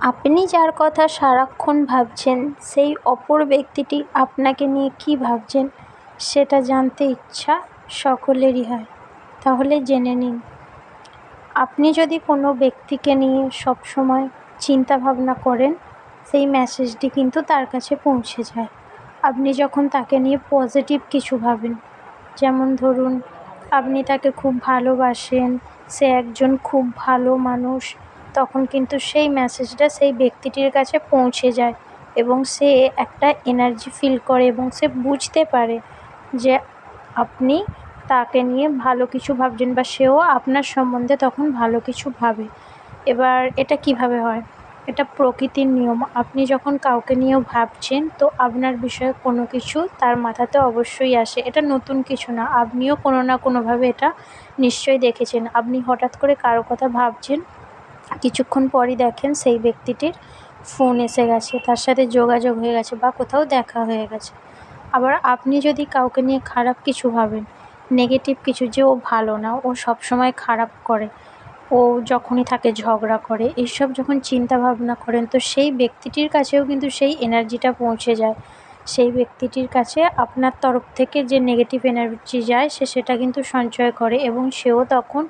আপনি যার কথা সারাক্ষণ ভাবছেন সেই অপর ব্যক্তিটি আপনাকে নিয়ে কী ভাবছেন সেটা জানতে ইচ্ছা সকলেরই হয়। তাহলে জেনে নিন, আপনি যদি কোনো ব্যক্তিকে নিয়ে সবসময় চিন্তা ভাবনা করেন, সেই মেসেজটি কিন্তু তার কাছে পৌঁছে যায়। আপনি যখন তাকে নিয়ে পজিটিভ কিছু ভাবেন, যেমন ধরুন আপনি তাকে খুব ভালোবাসেন, সে একজন খুব ভালো মানুষ, তখন কিন্তু সেই মেসেজটা সেই ব্যক্তিটির কাছে পৌঁছে যায় এবং সে একটা এনার্জি ফিল করে এবং সে বুঝতে পারে যে আপনি তাকে নিয়ে ভালো কিছু ভাবছেন বা সেও আপনার সম্বন্ধে তখন ভালো কিছু ভাবে। এবার এটা কিভাবে হয়? এটা প্রকৃতির নিয়ম। আপনি যখন কাউকে নিয়েও ভাবছেন তো আপনার বিষয়ে কোনো কিছু তার মাথাতে অবশ্যই আসে। এটা নতুন কিছু না। আপনিও কোনো না কোনোভাবে এটা নিশ্চয়ই দেখেছেন। আপনি হঠাৎ করে কারো কথা ভাবছেন, কিছুক্ষণ পরই দেখেন সেই ব্যক্তিটির ফোন এসে গেছে, তার সাথে যোগাযোগ হয়ে গেছে বা কোথাও দেখা হয়ে গেছে। আবার আপনি যদি কাউকে নিয়ে খারাপ কিছু ভাবেন, নেগেটিভ কিছু, যে ও ভালো না, ও সবসময় খারাপ করে, ও যখনই থাকে ঝগড়া করে, এইসব যখন চিন্তা ভাবনা করেন তো সেই ব্যক্তিটির কাছেও কিন্তু সেই এনার্জিটা পৌঁছে যায়। সেই ব্যক্তিটির কাছে আপনার তরফ থেকে যে নেগেটিভ এনার্জি যায় সেটা কিন্তু সঞ্চয় করে এবং সেও তখন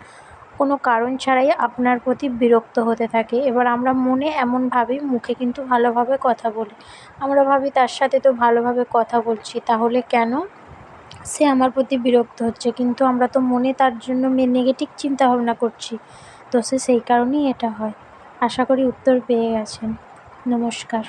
কোনো কারণ ছাড়াই আপনার প্রতি বিরক্ত হতে থাকে। এবার আমরা মনে এমন ভাবি, মুখে কিন্তু ভালোভাবে কথা বলি। আমরা ভাবি তার সাথে তো ভালোভাবে কথা বলছি, তাহলে কেন সে আমার প্রতি বিরক্ত হচ্ছে? কিন্তু আমরা তো মনে তার জন্য নেগেটিভ চিন্তা ভাবনা করছি। তো সেই কারণেই এটা হয়। আশা করি উত্তর পেয়ে গেছেন। নমস্কার।